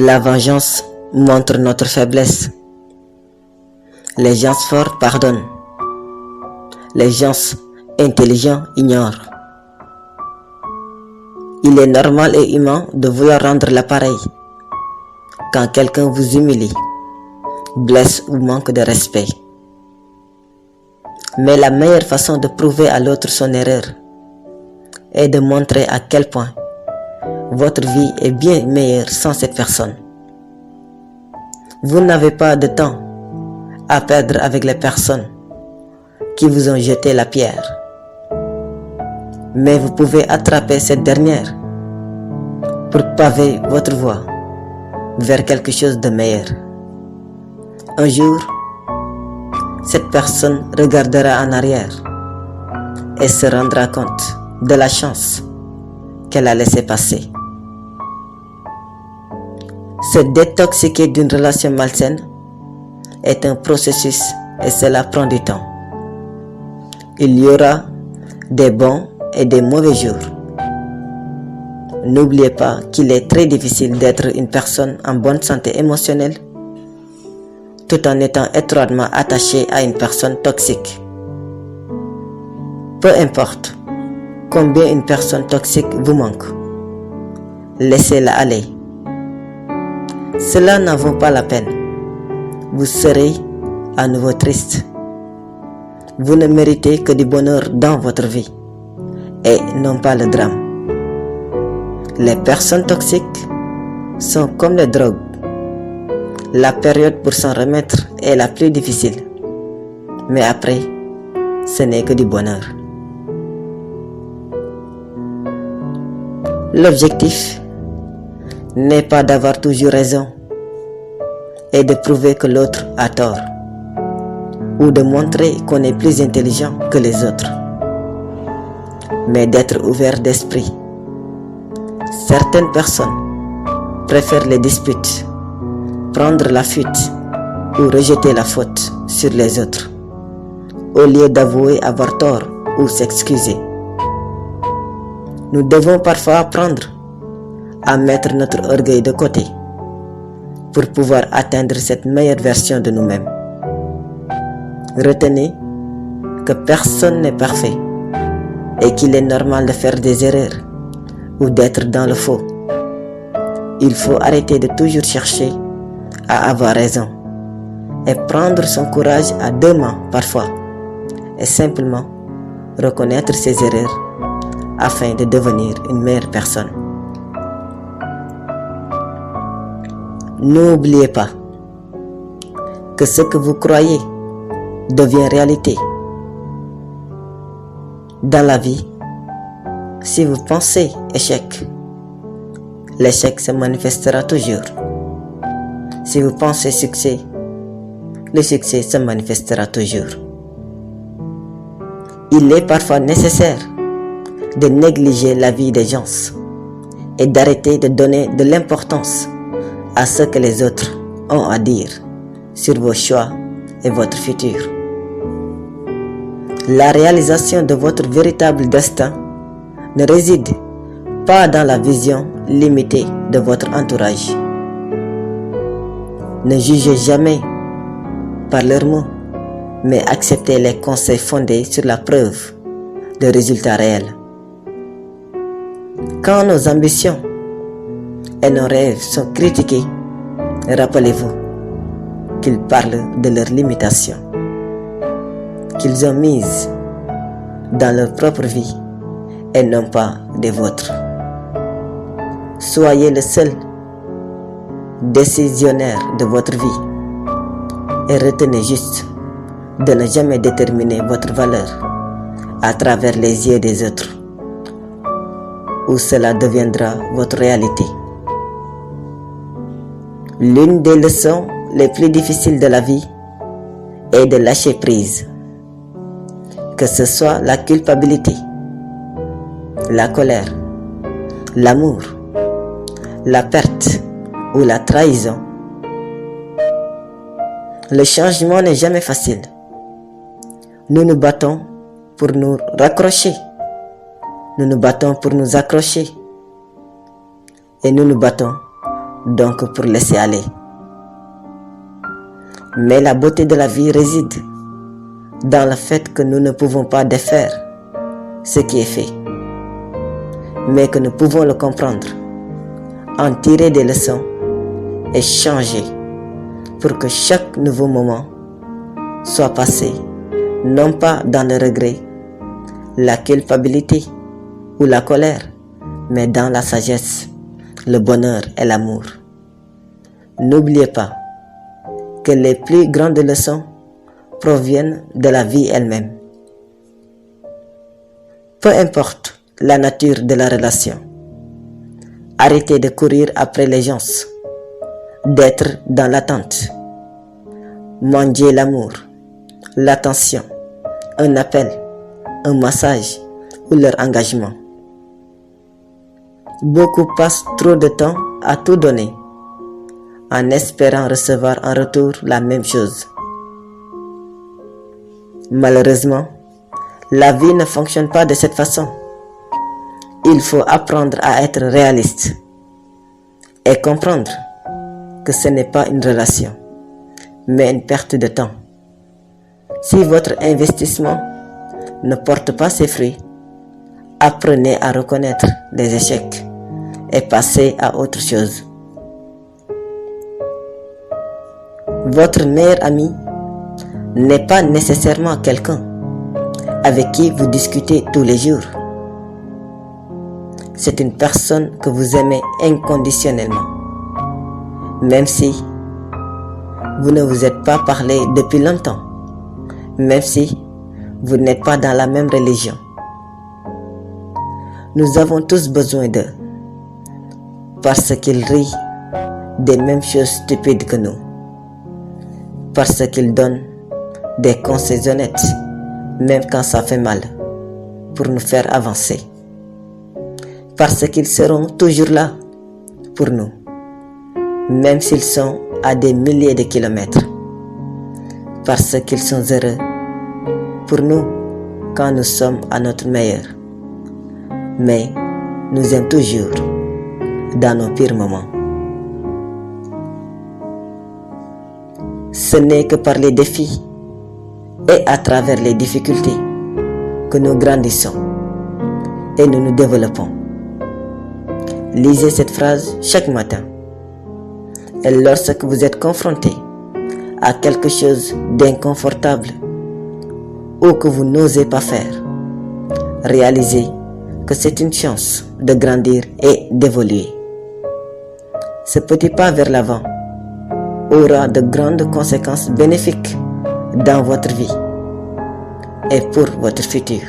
La vengeance montre notre faiblesse. Les gens forts pardonnent. Les gens intelligents ignorent. Il est normal et humain de vouloir rendre l'appareil quand quelqu'un vous humilie, blesse ou manque de respect. Mais la meilleure façon de prouver à l'autre son erreur est de montrer à quel point votre vie est bien meilleure sans cette personne. Vous n'avez pas de temps à perdre avec les personnes qui vous ont jeté la pierre. Mais vous pouvez attraper cette dernière pour paver votre voie vers quelque chose de meilleur. Un jour, cette personne regardera en arrière et se rendra compte de la chance qu'elle a laissé passer. Se détoxiquer d'une relation malsaine est un processus et cela prend du temps. Il y aura des bons et des mauvais jours. N'oubliez pas qu'il est très difficile d'être une personne en bonne santé émotionnelle tout en étant étroitement attaché à une personne toxique. Peu importe combien une personne toxique vous manque, laissez-la aller. Cela n'en vaut pas la peine. Vous serez à nouveau triste. Vous ne méritez que du bonheur dans votre vie et non pas le drame. Les personnes toxiques sont comme les drogues. La période pour s'en remettre est la plus difficile. Mais après, ce n'est que du bonheur. L'objectif n'est pas d'avoir toujours raison et de prouver que l'autre a tort ou de montrer qu'on est plus intelligent que les autres, mais d'être ouvert d'esprit. Certaines personnes préfèrent les disputes, prendre la fuite ou rejeter la faute sur les autres, au lieu d'avouer avoir tort ou s'excuser. Nous devons parfois apprendre à mettre notre orgueil de côté pour pouvoir atteindre cette meilleure version de nous-mêmes. Retenez que personne n'est parfait et qu'il est normal de faire des erreurs ou d'être dans le faux. Il faut arrêter de toujours chercher à avoir raison et prendre son courage à deux mains parfois et simplement reconnaître ses erreurs afin de devenir une meilleure personne. N'oubliez pas que ce que vous croyez devient réalité. Dans la vie, si vous pensez échec, l'échec se manifestera toujours. Si vous pensez succès, le succès se manifestera toujours. Il est parfois nécessaire de négliger la vie des gens et d'arrêter de donner de l'importance à ce que les autres ont à dire sur vos choix et votre futur. La réalisation de votre véritable destin ne réside pas dans la vision limitée de votre entourage. Ne jugez jamais par leurs mots, mais acceptez les conseils fondés sur la preuve de résultats réels. Quand nos ambitions et nos rêves sont critiqués, rappelez-vous qu'ils parlent de leurs limitations, qu'ils ont mises dans leur propre vie et non pas des vôtres. Soyez le seul décisionnaire de votre vie et retenez juste de ne jamais déterminer votre valeur à travers les yeux des autres, où cela deviendra votre réalité. L'une des leçons les plus difficiles de la vie est de lâcher prise. Que ce soit la culpabilité, la colère, l'amour, la perte ou la trahison. Le changement n'est jamais facile. Nous nous battons pour nous raccrocher. Nous nous battons pour nous accrocher. Et nous nous battons donc pour laisser aller. Mais la beauté de la vie réside dans le fait que nous ne pouvons pas défaire ce qui est fait, mais que nous pouvons le comprendre, en tirer des leçons et changer pour que chaque nouveau moment soit passé, non pas dans le regret, la culpabilité ou la colère, mais dans la sagesse, le bonheur et l'amour. N'oubliez pas que les plus grandes leçons proviennent de la vie elle-même. Peu importe la nature de la relation, arrêtez de courir après les gens, d'être dans l'attente. Mangez l'amour, l'attention, un appel, un massage ou leur engagement. Beaucoup passent trop de temps à tout donner, en espérant recevoir en retour la même chose. Malheureusement, la vie ne fonctionne pas de cette façon. Il faut apprendre à être réaliste et comprendre que ce n'est pas une relation, mais une perte de temps. Si votre investissement ne porte pas ses fruits, apprenez à reconnaître les échecs et passez à autre chose. Votre meilleur ami n'est pas nécessairement quelqu'un avec qui vous discutez tous les jours. C'est une personne que vous aimez inconditionnellement, même si vous ne vous êtes pas parlé depuis longtemps, même si vous n'êtes pas dans la même religion. Nous avons tous besoin d'eux, parce qu'ils rient des mêmes choses stupides que nous, parce qu'ils donnent des conseils honnêtes, même quand ça fait mal, pour nous faire avancer, parce qu'ils seront toujours là pour nous, même s'ils sont à des milliers de kilomètres, parce qu'ils sont heureux pour nous quand nous sommes à notre meilleur, mais nous aiment toujours dans nos pires moments. Ce n'est que par les défis et à travers les difficultés que nous grandissons et nous nous développons. Lisez cette phrase chaque matin. Et lorsque vous êtes confronté à quelque chose d'inconfortable ou que vous n'osez pas faire, réalisez que c'est une chance de grandir et d'évoluer. Ce petit pas vers l'avant aura de grandes conséquences bénéfiques dans votre vie et pour votre futur.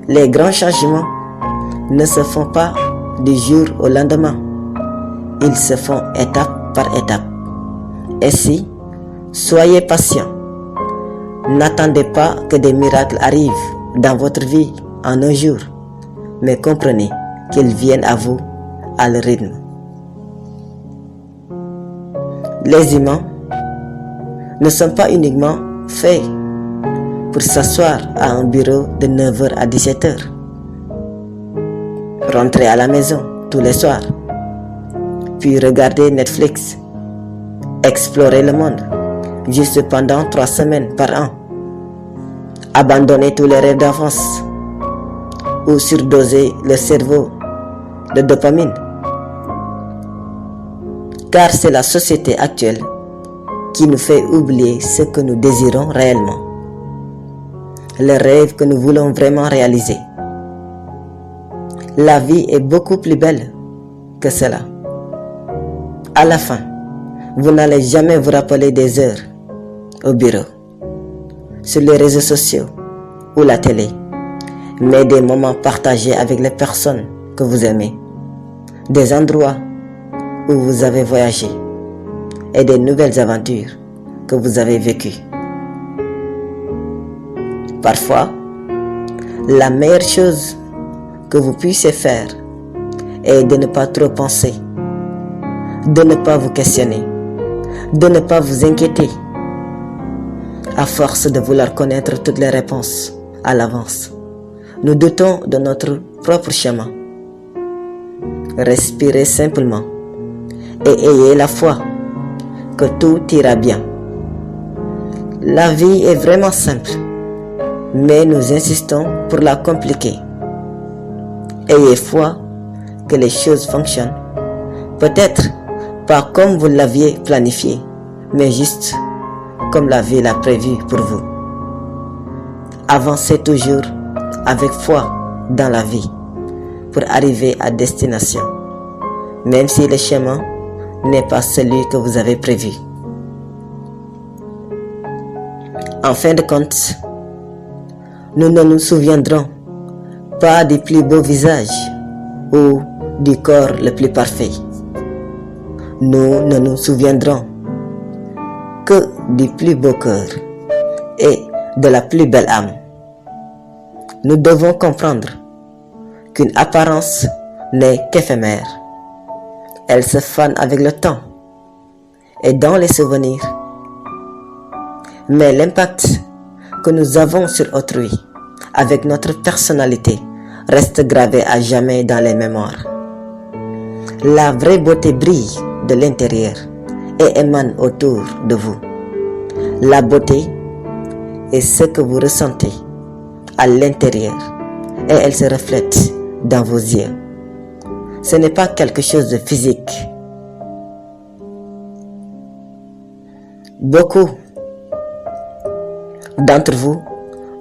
Les grands changements ne se font pas du jour au lendemain. Ils se font étape par étape. Ainsi, soyez patient. N'attendez pas que des miracles arrivent dans votre vie en un jour, mais comprenez qu'ils viennent à vous à leur rythme. Les humains ne sont pas uniquement faits pour s'asseoir à un bureau de 9h à 17h, rentrer à la maison tous les soirs, puis regarder Netflix, explorer le monde juste pendant 3 semaines par an, abandonner tous les rêves d'enfance ou surdoser le cerveau de dopamine. Car c'est la société actuelle qui nous fait oublier ce que nous désirons réellement, les rêves que nous voulons vraiment réaliser. La vie est beaucoup plus belle que cela. À la fin, vous n'allez jamais vous rappeler des heures au bureau, sur les réseaux sociaux ou la télé, mais des moments partagés avec les personnes que vous aimez, des endroits où vous avez voyagé et des nouvelles aventures que vous avez vécues. Parfois, la meilleure chose que vous puissiez faire est de ne pas trop penser, de ne pas vous questionner, de ne pas vous inquiéter. À force de vouloir connaître toutes les réponses à l'avance, nous doutons de notre propre chemin. Respirez simplement et ayez la foi que tout ira bien. La vie est vraiment simple, mais nous insistons pour la compliquer. Ayez foi que les choses fonctionnent, peut-être pas comme vous l'aviez planifié, mais juste comme la vie l'a prévu pour vous. Avancez toujours avec foi dans la vie pour arriver à destination, même si le chemin n'est pas celui que vous avez prévu. En fin de compte, nous ne nous souviendrons pas du plus beau visage ou du corps le plus parfait. Nous ne nous souviendrons que du plus beau cœur et de la plus belle âme. Nous devons comprendre qu'une apparence n'est qu'éphémère. Elle se fane avec le temps et dans les souvenirs. Mais l'impact que nous avons sur autrui avec notre personnalité reste gravé à jamais dans les mémoires. La vraie beauté brille de l'intérieur et émane autour de vous. La beauté est ce que vous ressentez à l'intérieur et elle se reflète dans vos yeux. Ce n'est pas quelque chose de physique. Beaucoup d'entre vous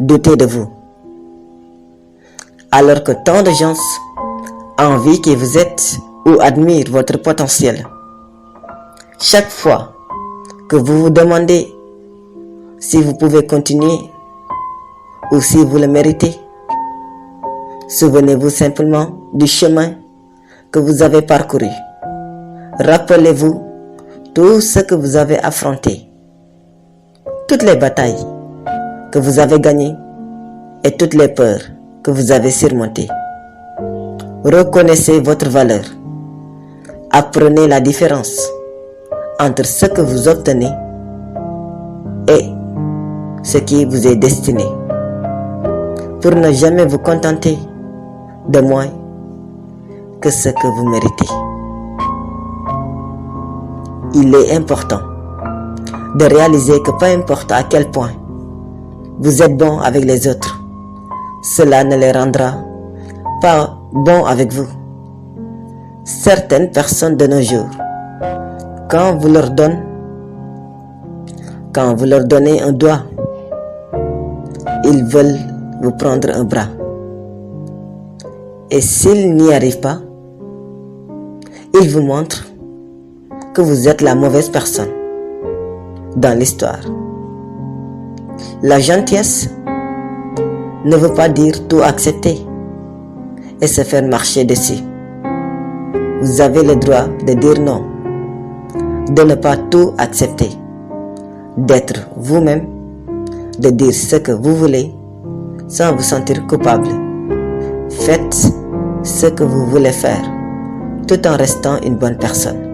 doutent de vous, alors que tant de gens envient qui vous êtes ou admirent votre potentiel. Chaque fois que vous vous demandez si vous pouvez continuer ou si vous le méritez, souvenez-vous simplement du chemin que vous avez parcouru. Rappelez-vous tout ce que vous avez affronté, toutes les batailles que vous avez gagnées et toutes les peurs que vous avez surmontées. Reconnaissez votre valeur. Apprenez la différence entre ce que vous obtenez et ce qui vous est destiné, pour ne jamais vous contenter de moins que ce que vous méritez. Il est important de réaliser que peu importe à quel point vous êtes bon avec les autres, cela ne les rendra pas bons avec vous. Certaines personnes de nos jours, quand vous leur donnez un doigt, ils veulent vous prendre un bras. Et s'ils n'y arrivent pas, ils vous montrent que vous êtes la mauvaise personne dans l'histoire. La gentillesse ne veut pas dire tout accepter et se faire marcher dessus. Vous avez le droit de dire non, de ne pas tout accepter, d'être vous-même, de dire ce que vous voulez sans vous sentir coupable. Faites ce que vous voulez faire tout en restant une bonne personne.